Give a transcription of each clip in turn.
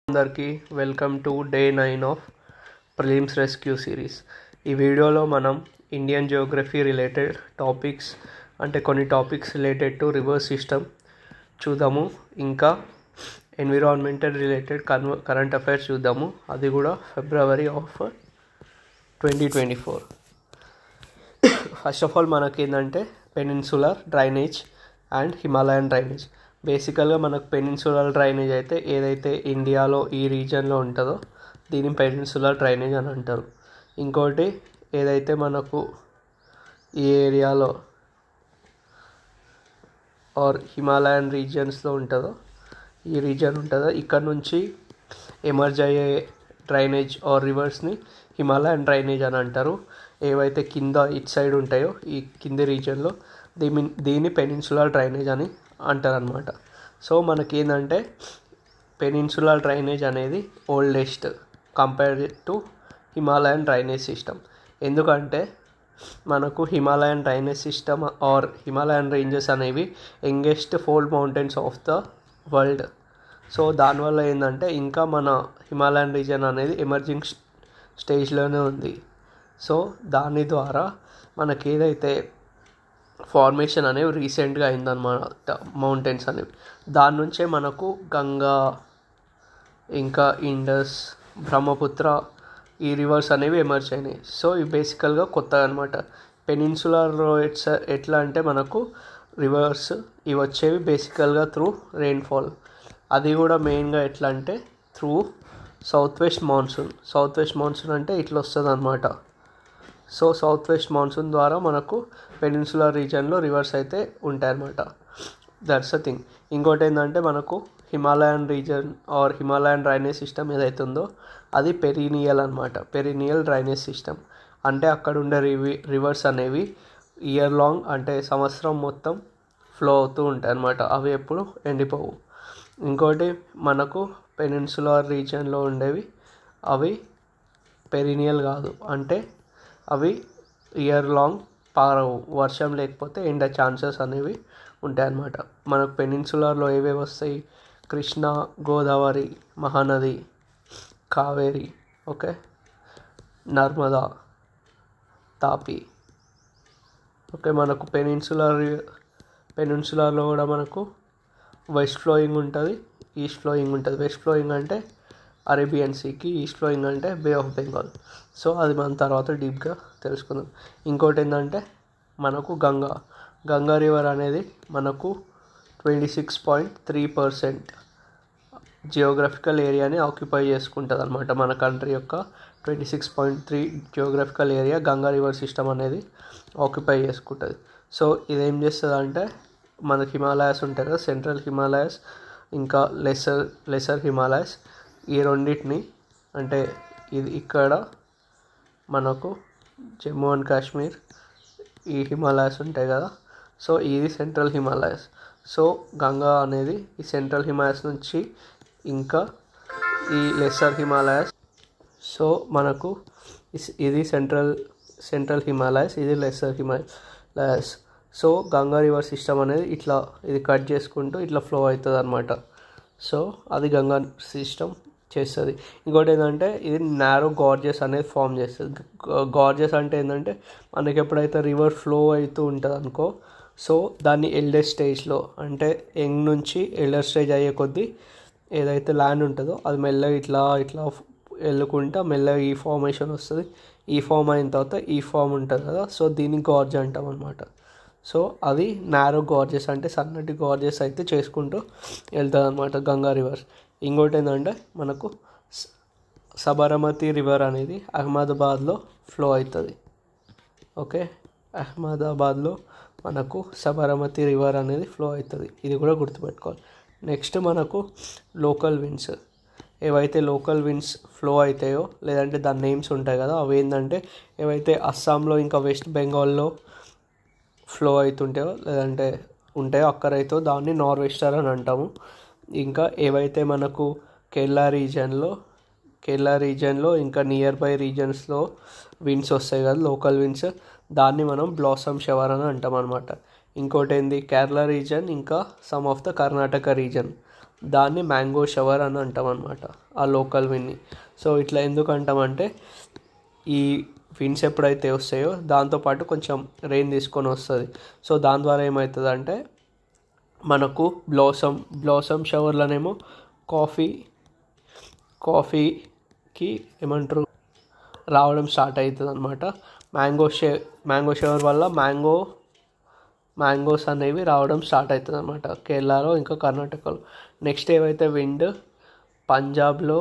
అందరికీ welcome to day 9 of prelims rescue series. ఈ వీడియోలో మనం ఇండియన్ జియోగ్రఫీ రిలేటెడ్ టాపిక్స్ అంటే కొన్ని topics related to river system చూద్దాము. ఇంకా ఎన్విరాన్మెంటల్ రిలేటెడ్ కరెంట్ అఫైర్స్ చూద్దాము. అది కూడా ఫిబ్రవరి ఆఫ్ 2024. ఫస్ట్ ఆఫ్ ఆల్ మనకేంటంటే peninsular drainage and Himalayan drainage. బేసికల్గా మనకు పెనిన్సులర్ డ్రైనేజ్ అయితే ఏదైతే ఇండియాలో ఈ రీజన్లో ఉంటుందో దీన్ని పెనిన్సులర్ డ్రైనేజ్ అని అంటారు. ఇంకోటి ఏదైతే మనకు ఈ ఏరియాలో ఆర్ హిమాలయన్ రీజియన్స్లో ఉంటుందో ఈ రీజన్ ఉంటుందో ఇక్కడ నుంచి ఎమర్జ్ అయ్యే డ్రైనేజ్ ఆర్ రివర్స్ని హిమాలయన్ డ్రైనేజ్ అని అంటారు. ఏవైతే కింద ఇట్ సైడ్ ఉంటాయో ఈ కింది రీజియన్లో దీన్ని పెనిన్సులర్ డ్రైనేజ్ అని అంటారనమాట. సో మనకేంటంటే పెనిన్సులర్ డ్రైనేజ్ అనేది oldest compared to Himalayan drainage system. ఎందుకంటే మనకు Himalayan drainage system or Himalayan ranges అనేవి youngest fold mountains of the world. So దానివల్ల ఏంటంటే ఇంకా మన హిమాలయన్ రీజన్ అనేది ఎమర్జింగ్ స్టేజ్లోనే ఉంది. సో దాని ద్వారా మనకి ఏదైతే ఫార్మేషన్ అనేవి రీసెంట్గా అయిందన్నమాట మౌంటైన్స్ అనేవి. దాని నుంచే మనకు గంగా ఇంకా ఇండస్ బ్రహ్మపుత్ర ఈ రివర్స్ అనేవి ఎమర్జ్ అయినాయి. సో ఇవి బేసికల్గా కొత్తగా అనమాట. పెనిన్సులర్లో ఎట్లా అంటే మనకు రివర్స్ ఇవి వచ్చేవి బేసికల్గా త్రూ రెయిన్ఫాల్. అది కూడా మెయిన్గా ఎట్లా అంటే through south west monsoon. South west monsoon అంటే ఇట్లా వస్తుంది అనమాట. సో సౌత్ వెస్ట్ మాన్సూన్ ద్వారా మనకు పెనిన్సులర్ రీజన్లో రివర్స్ అయితే ఉంటాయన్నమాట. That's a thing. ఇంకోటి ఏంటంటే మనకు Himalayan region or Himalayan drainage system ఏదైతే ఉందో అది పెరీనియల్ అనమాట. పెరీనియల్ డ్రైనేజ్ సిస్టమ్ అంటే అక్కడ ఉండే రివర్స్ అనేవి ఇయర్ లాంగ్ అంటే సంవత్సరం మొత్తం ఫ్లో అవుతూ ఉంటాయి అన్నమాట. అవి ఎప్పుడు ఎండిపోవు. ఇంకోటి మనకు పెనిన్సులర్ రీజన్లో ఉండేవి అవి పెరీనియల్ కాదు, అంటే అవి ఇయర్ లాంగ్ పారవు. వర్షం లేకపోతే ఎండ ఛాన్సెస్ అనేవి ఉంటాయన్నమాట. మనకు పెనిన్సులర్లో ఏవేవి వస్తాయి? కృష్ణ, గోదావరి, మహానది, కావేరి, ఓకే, నర్మదా, తాపి. ఓకే, మనకు పెనిన్సులర్లో కూడా మనకు వెస్ట్ ఫ్లోయింగ్ ఉంటుంది, ఈస్ట్ ఫ్లోయింగ్ ఉంటుంది. వెస్ట్ ఫ్లోయింగ్ అంటే అరేబియన్ సీకి, ఈస్ట్ ఫ్లోయింగ్ అంటే బే ఆఫ్ బెంగాల్. సో అది మనం తర్వాత డీప్గా తెలుసుకుందాం. ఇంకోటి ఏంటంటే మనకు గంగా రివర్ అనేది మనకు 26.3% జియోగ్రఫికల్ ఏరియాని ఆక్యుపై చేసుకుంటుంది అనమాట. మన కంట్రీ యొక్క 26.3 geographical area Ganga river system అనేది ఆక్యుపై చేసుకుంటుంది. సో ఇదేం చేస్తుంది అంటే మనకి హిమాలయాస్ ఉంటాయి కదా, సెంట్రల్ హిమాలయాస్ ఇంకా లెసర్ హిమాలయాస్, ఈ రెండింటిని అంటే ఇది ఇక్కడ మనకు జమ్మూ అండ్ కాశ్మీర్ ఈ హిమాలయాస్ ఉంటాయి కదా, సో ఇది సెంట్రల్ హిమాలయాస్. సో గంగా అనేది ఈ సెంట్రల్ హిమాలయాస్ నుంచి ఇంకా ఈ లెసర్ హిమాలయాస్. సో మనకు ఇది సెంట్రల్ హిమాలయాస్, ఇది lesser Himalayas. So Ganga river system అనేది ఇట్లా ఇది కట్ చేసుకుంటూ ఇట్లా ఫ్లో అవుతుంది అనమాట. సో అది గంగా సిస్టమ్ చేస్తుంది. ఇంకోటి ఏంటంటే ఇది నారో గార్జెస్ అనేది ఫామ్ చేస్తుంది. గార్జెస్ అంటే ఏంటంటే మనకి ఎప్పుడైతే రివర్ ఫ్లో అవుతూ ఉంటుంది అనుకో, సో దాన్ని ఎల్డర్ స్టేజ్లో అంటే యంగ్ నుంచి ఎల్డర్ స్టేజ్ అయ్యే కొద్దీ ఏదైతే ల్యాండ్ ఉంటుందో అది మెల్లగా ఇట్లా వెళ్ళుకుంటా మెల్లగా ఈ ఫార్మేషన్ వస్తుంది. ఈ ఫామ్ అయిన తర్వాత ఈ ఫామ్ ఉంటుంది కదా, సో దీన్ని గార్జ్ అంటాం అనమాట. సో అది నారో గార్జెస్ అంటే సన్నటి గార్జెస్ అయితే చేసుకుంటూ వెళ్తుంది అనమాట గంగా రివర్. ఇంకోటి ఏంటంటే మనకు సబరమతి రివర్ అనేది అహ్మదాబాద్లో ఫ్లో అవుతుంది. ఓకే, అహ్మదాబాద్లో మనకు సబరమతి రివర్ అనేది ఫ్లో అవుతుంది. ఇది కూడా గుర్తుపెట్టుకోవాలి. నెక్స్ట్ మనకు లోకల్ విండ్స్. ఏవైతే లోకల్ విండ్స్ ఫ్లో అవుతాయో లేదంటే దాని నేమ్స్ ఉంటాయి కదా, అవి ఏంటంటే ఏవైతే అస్సాంలో ఇంకా వెస్ట్ బెంగాల్లో ఫ్లో అవుతుంటాయో లేదంటే ఉంటాయో అక్కడైతే దాన్ని నార్త్ వెస్టర్ అని అంటాము. ఇంకా ఏవైతే మనకు కేరళ రీజియన్లో ఇంకా నియర్ బై రీజన్స్లో విండ్స్ వస్తాయి కదా లోకల్ విండ్స్, దాన్ని మనం బ్లాసమ్ షవర్ అని అంటాం అనమాట. ఇంకోటి ఏంది కేరళ రీజన్ ఇంకా some of the Karnataka reason దాన్ని మ్యాంగో షవర్ అని అంటాం అనమాట, ఆ లోకల్ విన్ని. సో ఇట్లా ఎందుకు అంటామంటే ఈ విండ్స్ ఎప్పుడైతే వస్తాయో దాంతోపాటు కొంచెం రెయిన్ తీసుకొని వస్తుంది. సో దాని ద్వారా ఏమవుతుందంటే మనకు బ్లాసమ్ షవర్లోనేమో కాఫీకి ఏమంటారు రావడం స్టార్ట్ అవుతుంది అనమాట. మ్యాంగో షవర్ వల్ల మ్యాంగోస్ అనేవి రావడం స్టార్ట్ అవుతుంది అనమాట కేరళలో ఇంకా కర్ణాటకలో. నెక్స్ట్ ఏవైతే విండ్ పంజాబ్లో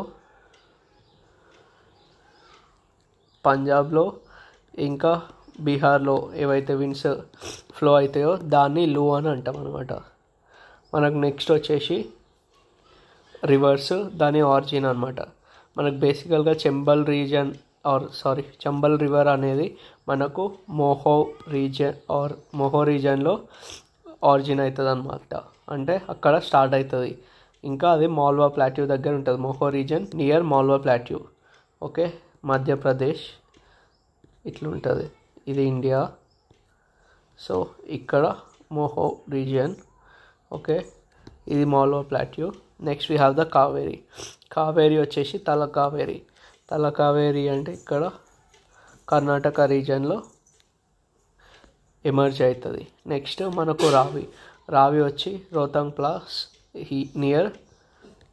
ఇంకా బీహార్లో ఏవైతే విండ్స్ ఫ్లో అవుతాయో దాన్ని లూ అని అంటాం అనమాట. మనకు నెక్స్ట్ వచ్చేసి రివర్స్, దాని ఆరిజిన్ అనమాట. మనకు బేసికల్గా చంబల్ రివర్ అనేది మనకు మోహో రీజన్లో ఆరిజిన్ అవుతుంది అనమాట. అంటే అక్కడ స్టార్ట్ అవుతుంది. ఇంకా అది మాల్వా ప్లాట్యూ దగ్గర ఉంటుంది. Mhow region near Malwa plateau. Okay, Madhya Pradesh ఇట్లుంటుంది. ఇది ఇండియా. సో ఇక్కడ మోహో రీజన్. ఓకే, ఇది Malwa plateau. Next we have the Kaveri వచ్చేసి తలకావేరీ అంటే ఇక్కడ కర్ణాటక రీజన్లో ఎమర్జ్ అవుతుంది. నెక్స్ట్ మనకు రావి వచ్చి Rohtang pass near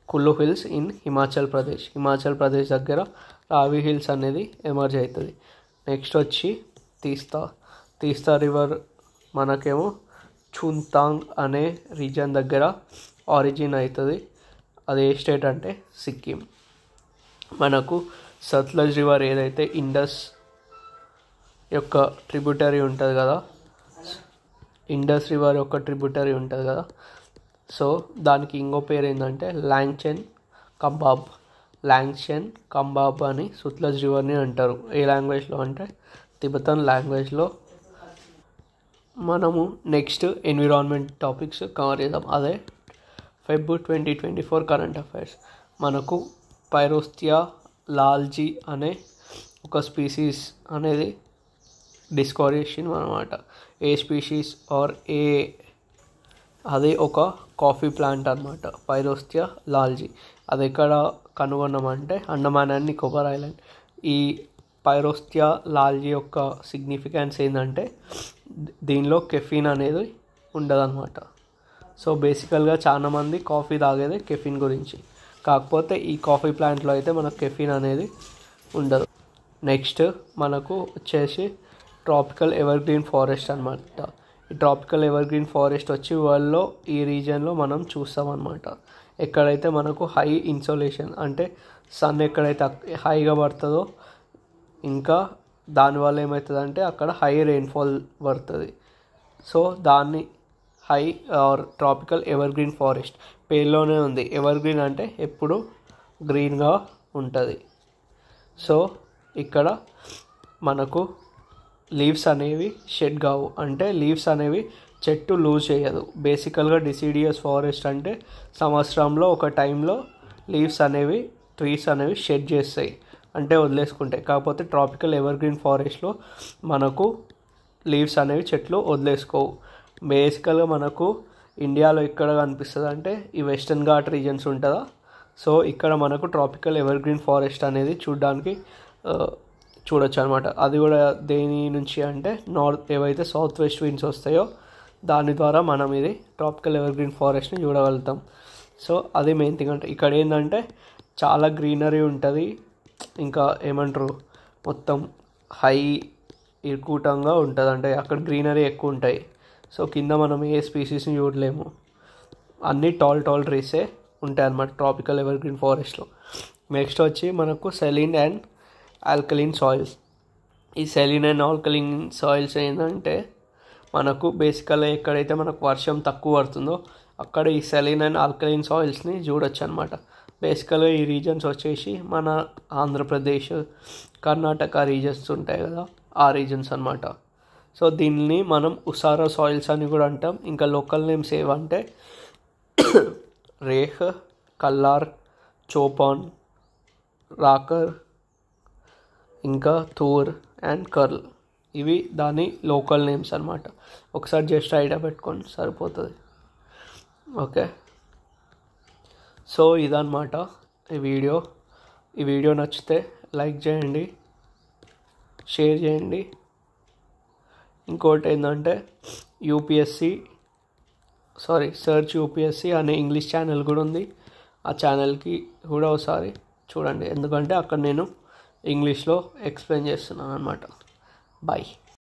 Kullu hills in Himachal Pradesh దగ్గర రావి హిల్స్ అనేది ఎమర్జ్ అవుతుంది. నెక్స్ట్ వచ్చి తీస్తా రివర్ మనకేమో చుంతాంగ్ అనే రీజన్ దగ్గర ఆరిజిన్ అవుతుంది. అది ఏ స్టేట్ అంటే సిక్కిం. మనకు సత్లజ్ రివర్ ఏదైతే ఇండస్ యొక్క ట్రిబ్యూటరీ ఉంటుంది కదా, సో దానికి ఇంకో పేరు ఏంటంటే లాంగ్చెన్ కంబాబ్ అని సత్లజ్ రివర్ని అంటారు. ఏ లాంగ్వేజ్లో అంటే తిబెతన్ లాంగ్వేజ్లో. మనము నెక్స్ట్ ఎన్విరాన్మెంట్ టాపిక్స్ కవర్ చేద్దాం. అదే ఫెబ్రవరి 2024 కరెంట్ అఫైర్స్. మనకు పైరోస్తియా లాల్జీ అనే ఒక స్పీసీస్ అనేది డిస్కవర్ చేసింది అనమాట. ఏ స్పీషీస్ అది ఒక కాఫీ ప్లాంట్ అనమాట, పైరోస్తియా లాల్జీ. అది ఎక్కడ కనుగొన్నామంటే అండమాన్ అండ్ నికోబార్ ఐలాండ్. ఈ పైరోస్తియా లాల్జీ యొక్క సిగ్నిఫికెన్స్ ఏంటంటే దీనిలో కెఫీన్ అనేది ఉండదన్నమాట. సో బేసికల్గా చాలామంది కాఫీ తాగేది కెఫీన్ గురించి, కాకపోతే ఈ కాఫీ ప్లాంట్లో అయితే మనకు కెఫీన్ అనేది ఉండదు. నెక్స్ట్ మనకు వచ్చేసి ట్రాపికల్ ఎవర్గ్రీన్ ఫారెస్ట్ అనమాట. ఈ ట్రాపికల్ ఎవర్గ్రీన్ ఫారెస్ట్ వచ్చి వరల్డ్లో ఈ రీజియన్లో మనం చూస్తామన్నమాట. ఎక్కడైతే మనకు హై ఇన్సోలేషన్ అంటే సన్ ఎక్కడైతే హైగా పడుతుందో ఇంకా దానివల్ల ఏమవుతుందంటే అక్కడ హై రెయిన్ఫాల్ పడుతుంది. సో దాన్ని ట్రాపికల్ ఎవర్గ్రీన్ ఫారెస్ట్ పేరులోనే ఉంది. ఎవర్గ్రీన్ అంటే ఎప్పుడు గ్రీన్గా ఉంటుంది. సో ఇక్కడ మనకు లీవ్స్ అనేవి షెడ్ కావు, అంటే లీవ్స్ అనేవి చెట్టు లూజ్ చేయదు. బేసికల్గా డిసిడియస్ ఫారెస్ట్ అంటే సంవత్సరంలో ఒక టైంలో ట్రీస్ అనేవి షెడ్ చేస్తాయి, అంటే వదిలేసుకుంటాయి. కాకపోతే ట్రాపికల్ ఎవర్గ్రీన్ ఫారెస్ట్లో మనకు లీవ్స్ అనేవి చెట్లు వదిలేసుకోవు. బేసికల్గా మనకు ఇండియాలో ఎక్కడ కనిపిస్తుంది అంటే ఈ వెస్టర్న్ ఘాట్ రీజన్స్ ఉంటుందా, సో ఇక్కడ మనకు ట్రాపికల్ ఎవర్గ్రీన్ ఫారెస్ట్ అనేది చూడొచ్చు అనమాట. అది కూడా దేని నుంచి అంటే ఏవైతే సౌత్ వెస్ట్ విండ్స్ వస్తాయో దాని ద్వారా మనం ఇది ట్రాపికల్ ఎవర్గ్రీన్ ఫారెస్ట్ని చూడగలుగుతాం. సో అది మెయిన్ థింగ్. అంటే ఇక్కడ ఏంటంటే చాలా గ్రీనరీ ఉంటుంది, ఇంకా ఏమంటారు మొత్తం హై ఇరుకూటంగా ఉంటుంది, అంటే అక్కడ గ్రీనరీ ఎక్కువ ఉంటాయి. సో కింద మనం ఏ స్పీసీస్ని చూడలేము, అన్నీ టాల్ ట్రీసే ఉంటాయి అన్నమాట ట్రాపికల్ ఎవర్గ్రీన్ ఫారెస్ట్లో. నెక్స్ట్ వచ్చి మనకు సెలిన్ అండ్ ఆల్కలీన్ సాయిల్స్. ఈ సెలిన్ అండ్ ఆల్కలీన్ సాయిల్స్ ఏంటంటే మనకు బేసికల్గా ఎక్కడైతే మనకు వర్షం తక్కువ పడుతుందో అక్కడ ఈ సెలిన్ అండ్ ఆల్కలీన్ సాయిల్స్ని చూడొచ్చు అనమాట. బేసికల్గా ఈ రీజన్స్ వచ్చేసి మన ఆంధ్రప్రదేశ్, కర్ణాటక రీజన్స్ ఉంటాయి కదా, ఆ రీజన్స్ అనమాట. సో దీన్ని మనం ఉసారా సాయిల్స్ అని కూడా అంటాం. ఇంకా లోకల్ నేమ్స్ ఏవంటే రేహ్, కల్లార్, చోపాన్, రాకర్, ఇంకా థూర్ అండ్ కర్ల్. ఇవి దాని లోకల్ నేమ్స్ అనమాట. ఒకసారి జస్ట్ ఐడియా పెట్టుకొని సరిపోతుంది. ఓకే, సో ఇదన్నమాట ఈ వీడియో నచ్చితే లైక్ చేయండి, షేర్ చేయండి. ఇంకోటి ఏంటంటే సెర్చ్ యూపీఎస్సి అనే ఇంగ్లీష్ ఛానల్ కూడా ఉంది. ఆ ఛానల్కి కూడా ఒకసారి చూడండి, ఎందుకంటే అక్కడ నేను ఇంగ్లీష్లో ఎక్స్ప్లెయిన్ చేస్తున్నాను అన్నమాట. బాయ్.